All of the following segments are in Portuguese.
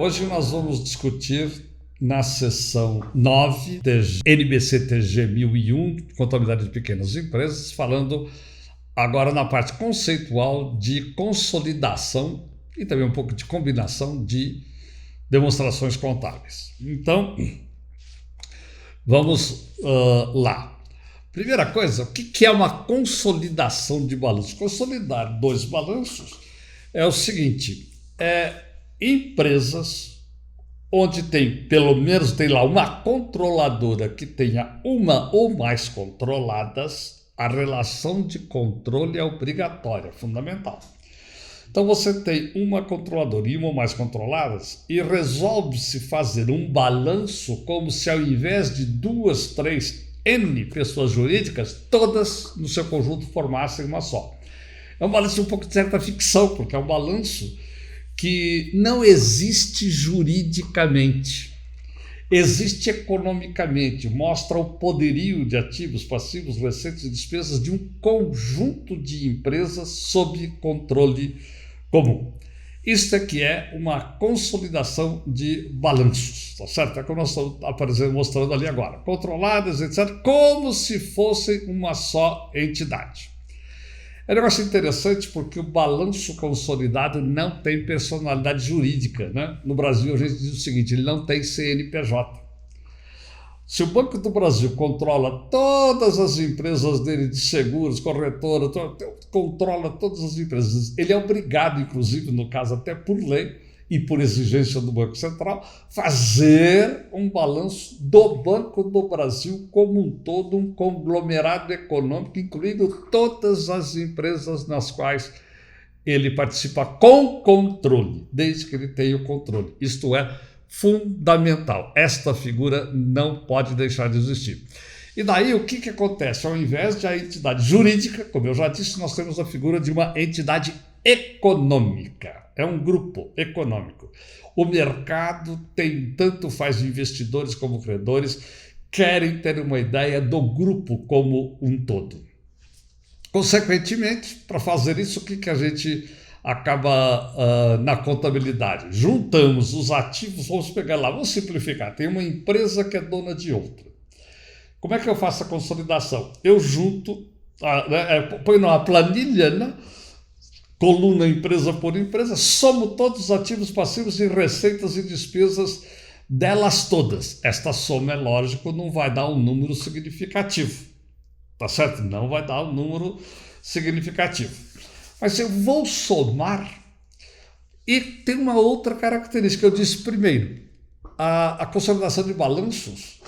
Hoje nós vamos discutir na seção 9, NBC-TG 1001, Contabilidade de Pequenas Empresas, falando agora na parte conceitual de consolidação e também um pouco de combinação de demonstrações contábeis. Então, vamos lá. Primeira coisa, o que é uma consolidação de balanços? Consolidar dois balanços é o seguinte, empresas onde tem, pelo menos tem lá uma controladora que tenha uma ou mais controladas, a relação de controle é obrigatória, fundamental. Então você tem uma controladora e uma ou mais controladas e resolve-se fazer um balanço como se ao invés de duas, três, N pessoas jurídicas, todas no seu conjunto formassem uma só. É um balanço um pouco de certa ficção, porque é um balanço que não existe juridicamente, existe economicamente, mostra o poderio de ativos, passivos, receitas e despesas de um conjunto de empresas sob controle comum. Isto aqui é uma consolidação de balanços, tá certo? É como nós estamos mostrando ali agora, controladas, etc., como se fossem uma só entidade. É um negócio interessante porque o balanço consolidado não tem personalidade jurídica, né? No Brasil a gente diz o seguinte, ele não tem CNPJ. Se o Banco do Brasil controla todas as empresas dele de seguros, corretora, controla todas as empresas, ele é obrigado, inclusive, no caso até por lei e por exigência do Banco Central, fazer um balanço do Banco do Brasil como um todo, um conglomerado econômico, incluindo todas as empresas nas quais ele participa com controle, desde que ele tenha o controle. Isto é fundamental. Esta figura não pode deixar de existir. E daí o que acontece? Ao invés de a entidade jurídica, como eu já disse, nós temos a figura de uma entidade econômica. É um grupo econômico. O mercado tem tanto faz investidores como credores, querem ter uma ideia do grupo como um todo. Consequentemente, para fazer isso, o que a gente acaba na contabilidade? Juntamos os ativos, vamos pegar lá, vamos simplificar. Tem uma empresa que é dona de outra. Como é que eu faço a consolidação? Eu junto, põe numa planilha, né? Coluna empresa por empresa, somo todos os ativos, passivos e receitas e despesas delas todas. Esta soma, é lógico, não vai dar um número significativo, tá certo? Não vai dar um número significativo. Mas eu vou somar e tem uma outra característica. Eu disse primeiro, a consolidação de balanços,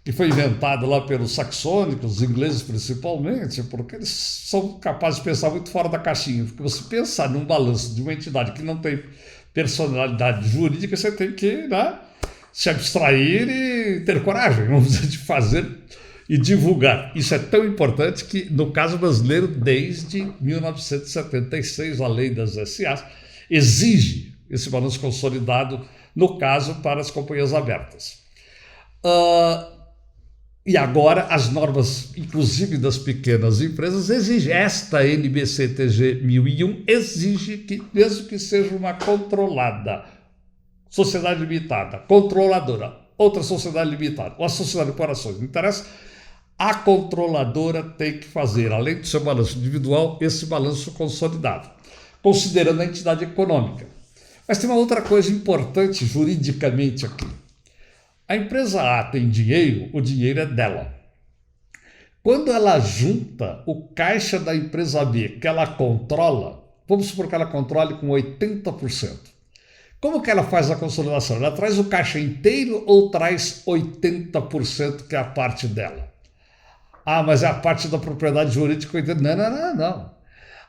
que foi inventada lá pelos saxônicos, os ingleses principalmente, porque eles são capazes de pensar muito fora da caixinha. Porque você pensar num balanço de uma entidade que não tem personalidade jurídica, você tem que, né, se abstrair e ter coragem, vamos dizer, de fazer e divulgar. Isso é tão importante que, no caso brasileiro, desde 1976, a lei das SAs exige esse balanço consolidado, no caso, para as companhias abertas. E agora as normas, inclusive das pequenas empresas, exigem, esta NBC-TG 1001 exige que, mesmo que seja uma controlada, sociedade limitada, controladora, outra sociedade limitada, ou a sociedade por ações, não interessa, a controladora tem que fazer, além do seu balanço individual, esse balanço consolidado, considerando a entidade econômica. Mas tem uma outra coisa importante juridicamente aqui. A empresa A tem dinheiro, o dinheiro é dela. Quando ela junta o caixa da empresa B, que ela controla, vamos supor que ela controle com 80%. Como que ela faz a consolidação? Ela traz o caixa inteiro ou traz 80%, que é a parte dela? Ah, mas é a parte da propriedade jurídica. Não.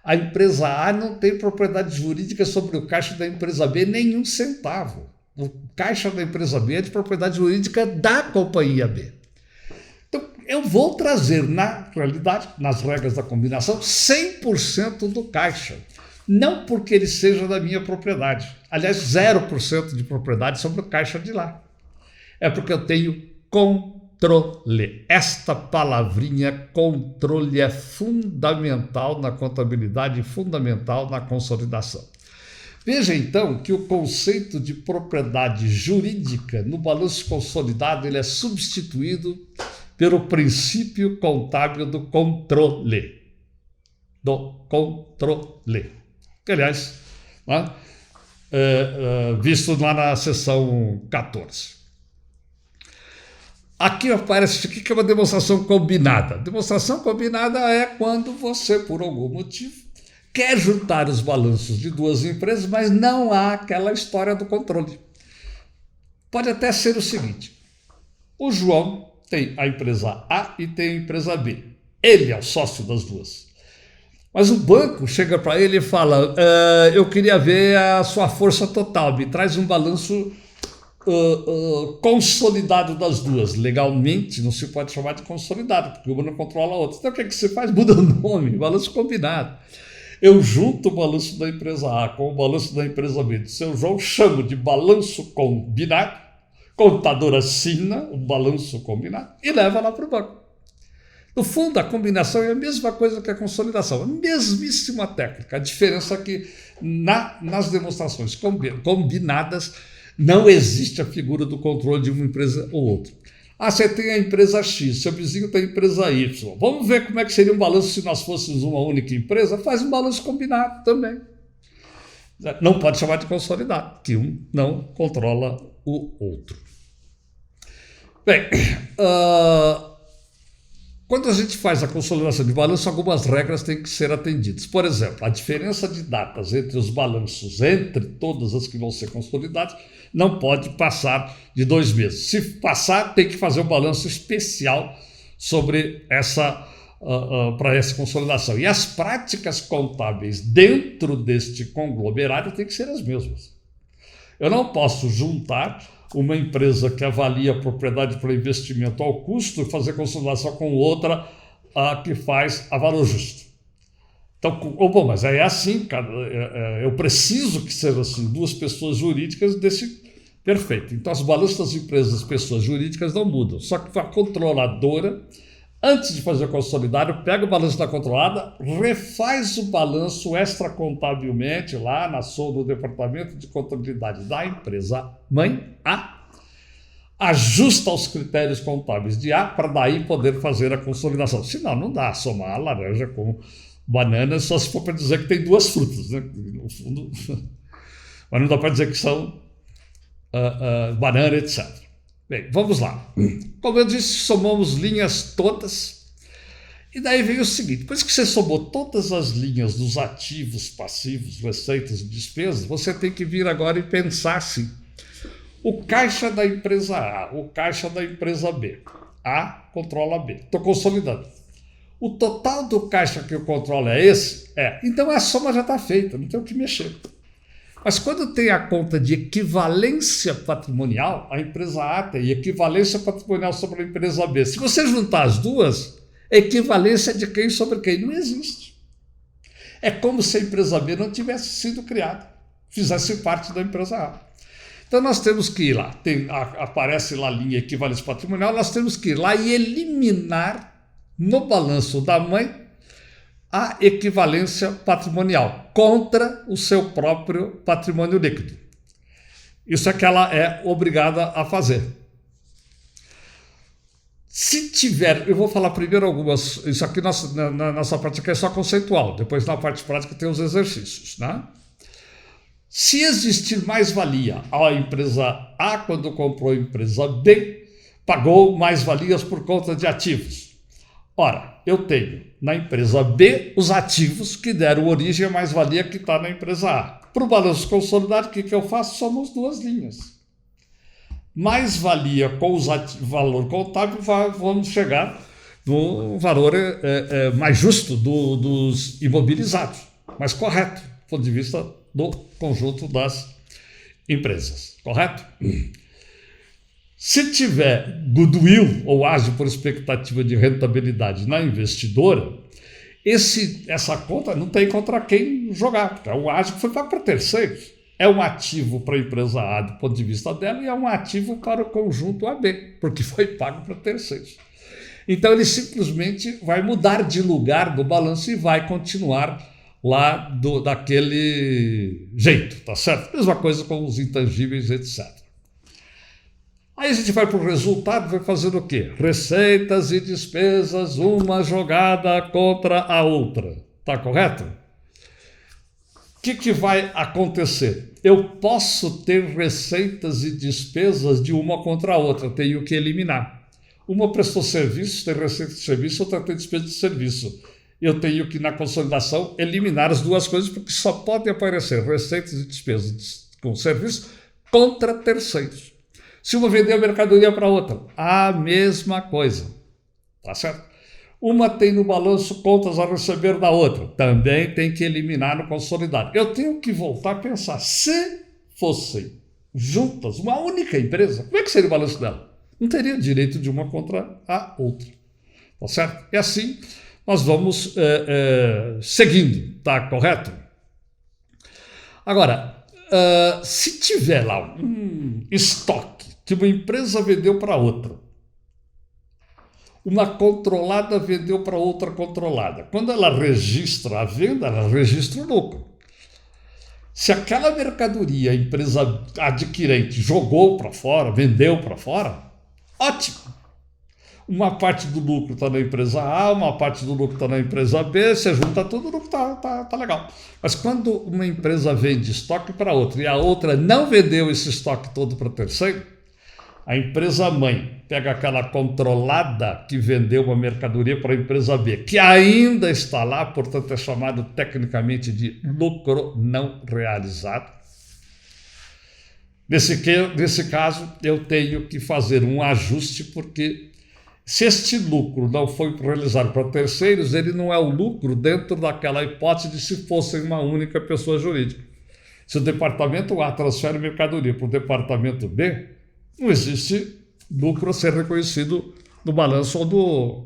A empresa A não tem propriedade jurídica sobre o caixa da empresa B nenhum centavo. O caixa da empresa B é de propriedade jurídica da companhia B. Então, eu vou trazer, na realidade, nas regras da combinação, 100% do caixa. Não porque ele seja da minha propriedade. Aliás, 0% de propriedade sobre o caixa de lá. É porque eu tenho controle. Esta palavrinha controle é fundamental na contabilidade e fundamental na consolidação. Veja então que o conceito de propriedade jurídica no balanço consolidado ele é substituído pelo princípio contábil do controle. Que, aliás, né, visto lá na seção 14. Aqui aparece o que é uma demonstração combinada. Demonstração combinada é quando você, por algum motivo, quer juntar os balanços de duas empresas, mas não há aquela história do controle. Pode até ser o seguinte: o João tem a empresa A e tem a empresa B. Ele é o sócio das duas. Mas o banco chega para ele e fala: eu queria ver a sua força total, me traz um balanço consolidado das duas. Legalmente não se pode chamar de consolidado, porque uma não controla a outra. Então o que você faz? Muda o nome, balanço combinado. Eu junto o balanço da empresa A com o balanço da empresa B do seu João, chamo de balanço combinado, contador assina o balanço combinado e leva lá para o banco. No fundo, a combinação é a mesma coisa que a consolidação, a mesmíssima técnica. A diferença é que nas demonstrações combinadas não existe a figura do controle de uma empresa ou outra. Você tem a empresa X, seu vizinho tem a empresa Y. Vamos ver como é que seria um balanço se nós fôssemos uma única empresa? Faz um balanço combinado também. Não pode chamar de consolidado, que um não controla o outro. Bem, quando a gente faz a consolidação de balanço, algumas regras têm que ser atendidas. Por exemplo, a diferença de datas entre os balanços, entre todas as que vão ser consolidadas, não pode passar de 2 meses. Se passar, tem que fazer um balanço especial sobre para essa consolidação. E as práticas contábeis dentro deste conglomerado têm que ser as mesmas. Eu não posso juntar uma empresa que avalia a propriedade para investimento ao custo e fazer consolidação com outra que faz a valor justo. Então, bom, mas é assim, cara, eu preciso que seja assim, 2 pessoas jurídicas desse perfeito. Então, os balanços das empresas das pessoas jurídicas não mudam, só que a controladora, antes de fazer o consolidado, pega o balanço da controlada, refaz o balanço extracontabilmente lá no departamento de contabilidade da empresa mãe A, ajusta aos critérios contábeis de A para daí poder fazer a consolidação. Senão, não dá somar a laranja com banana, só se for para dizer que tem 2 frutas, né? No fundo, mas não dá para dizer que são banana, etc. Bem, vamos lá. Como eu disse, somamos linhas todas. E daí vem o seguinte: depois que você somou todas as linhas dos ativos, passivos, receitas e despesas, você tem que vir agora e pensar assim: o caixa da empresa A, o caixa da empresa B. A controla B. Estou consolidando. O total do caixa que eu controlo é esse? Então a soma já está feita, não tem o que mexer. Mas quando tem a conta de equivalência patrimonial, a empresa A tem equivalência patrimonial sobre a empresa B. Se você juntar as duas, equivalência de quem sobre quem não existe. É como se a empresa B não tivesse sido criada, fizesse parte da empresa A. Então nós temos que ir lá, aparece lá a linha equivalência patrimonial, nós temos que ir lá e eliminar no balanço da mãe a equivalência patrimonial contra o seu próprio patrimônio líquido. Isso é que ela é obrigada a fazer. Se tiver, eu vou falar primeiro algumas, isso aqui na nossa prática é só conceitual, depois na parte prática tem os exercícios, né? Se existir mais-valia, a empresa A, quando comprou a empresa B, pagou mais-valias por conta de ativos. Ora, eu tenho na empresa B os ativos que deram origem à mais-valia que está na empresa A. Para o balanço consolidado, o que eu faço? Somos 2 linhas. Mais-valia com os valor contábil, vamos chegar no valor mais justo dos imobilizados, mais correto, do ponto de vista do conjunto das empresas. Correto? Se tiver goodwill ou ágio por expectativa de rentabilidade na investidora, essa conta não tem contra quem jogar, porque o ágio foi pago para terceiros. É um ativo para a empresa A do ponto de vista dela e é um ativo para o conjunto AB, porque foi pago para terceiros. Então ele simplesmente vai mudar de lugar do balanço e vai continuar lá daquele jeito, tá certo? Mesma coisa com os intangíveis, etc. Aí a gente vai para o resultado, vai fazer o quê? Receitas e despesas, uma jogada contra a outra. Tá correto? O que vai acontecer? Eu posso ter receitas e despesas de uma contra a outra, eu tenho que eliminar. Uma prestou serviço, tem receita de serviço, outra tem despesa de serviço. Eu tenho que, na consolidação, eliminar as duas coisas, porque só podem aparecer receitas e despesas com serviço contra terceiros. Se uma vender a mercadoria para outra, a mesma coisa. Tá certo? Uma tem no balanço contas a receber da outra, também tem que eliminar no consolidado. Eu tenho que voltar a pensar, se fossem juntas, uma única empresa, como é que seria o balanço dela? Não teria direito de uma contra a outra. Tá certo? E assim nós vamos seguindo, tá correto? Agora, se tiver lá um estoque que uma empresa vendeu para outra, uma controlada vendeu para outra controlada. Quando ela registra a venda, ela registra o lucro. Se aquela mercadoria a empresa adquirente jogou para fora, vendeu para fora, ótimo. Uma parte do lucro está na empresa A, uma parte do lucro está na empresa B, você junta tudo, o lucro tá legal. Mas quando uma empresa vende estoque para outra e a outra não vendeu esse estoque todo para terceiro, a empresa mãe pega aquela controlada que vendeu uma mercadoria para a empresa B, que ainda está lá, portanto é chamado tecnicamente de lucro não realizado. Nesse caso, eu tenho que fazer um ajuste, porque se este lucro não foi realizado para terceiros, ele não é o lucro dentro daquela hipótese de se fosse uma única pessoa jurídica. Se o departamento A transfere mercadoria para o departamento B, não existe lucro a ser reconhecido no balanço ou do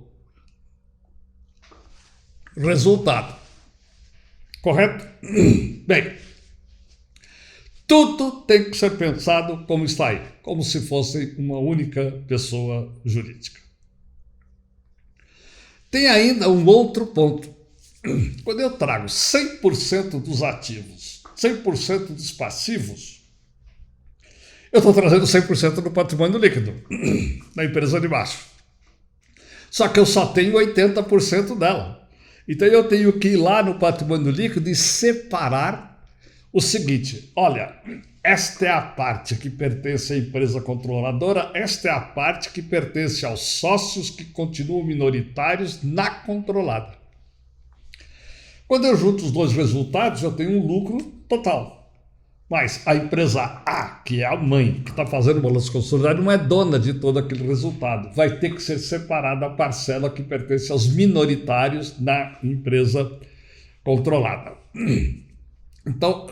resultado. Correto? Bem, tudo tem que ser pensado como está aí, como se fosse uma única pessoa jurídica. Tem ainda um outro ponto. Quando eu trago 100% dos ativos, 100% dos passivos, eu estou trazendo 100% do patrimônio líquido da empresa de baixo. Só que eu só tenho 80% dela. Então eu tenho que ir lá no patrimônio líquido e separar o seguinte: olha, esta é a parte que pertence à empresa controladora, esta é a parte que pertence aos sócios que continuam minoritários na controlada. Quando eu junto os dois resultados, eu tenho um lucro total. Mas a empresa A, que é a mãe, que está fazendo o balanço consolidado, não é dona de todo aquele resultado. Vai ter que ser separada a parcela que pertence aos minoritários na empresa controlada. Então,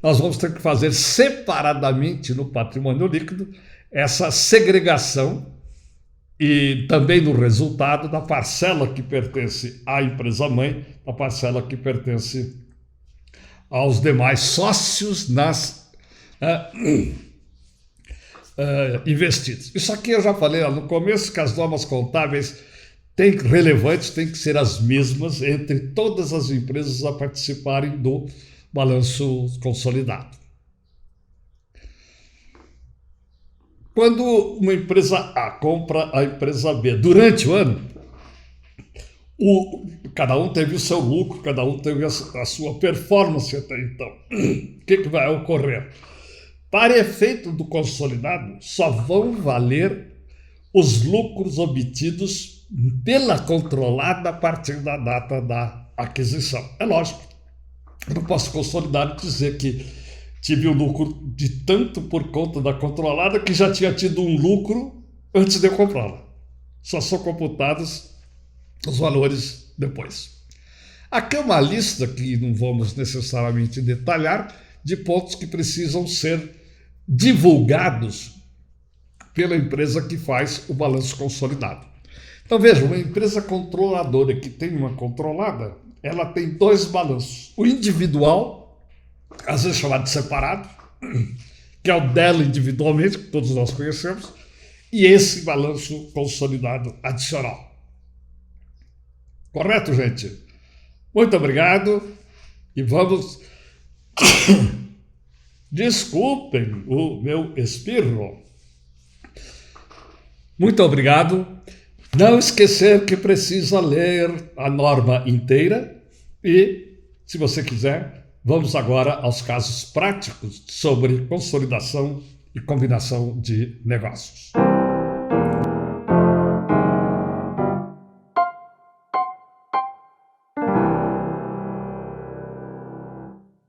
nós vamos ter que fazer separadamente no patrimônio líquido essa segregação e também no resultado da parcela que pertence à empresa mãe, da parcela que pertence aos demais sócios nas investidos. Isso aqui eu já falei lá no começo, que as normas contábeis relevantes têm que ser as mesmas entre todas as empresas a participarem do balanço consolidado. Quando uma empresa A compra a empresa B durante o ano, cada um teve o seu lucro, cada um teve a sua performance até então. O que vai ocorrer? Para efeito do consolidado, só vão valer os lucros obtidos pela controlada a partir da data da aquisição. É lógico, eu não posso consolidar e dizer que tive um lucro de tanto por conta da controlada que já tinha tido um lucro antes de eu comprá-la. Só são computados os valores depois. Aqui é uma lista que não vamos necessariamente detalhar de pontos que precisam ser divulgados pela empresa que faz o balanço consolidado. Então veja, uma empresa controladora que tem uma controlada, ela tem dois balanços. O individual, às vezes chamado de separado, que é o dela individualmente, que todos nós conhecemos, e esse balanço consolidado adicional. Correto, gente? Muito obrigado E vamos... Desculpem o meu espirro. Muito obrigado. Não esquecer que precisa ler a norma inteira e, se você quiser, vamos agora aos casos práticos sobre consolidação e combinação de negócios.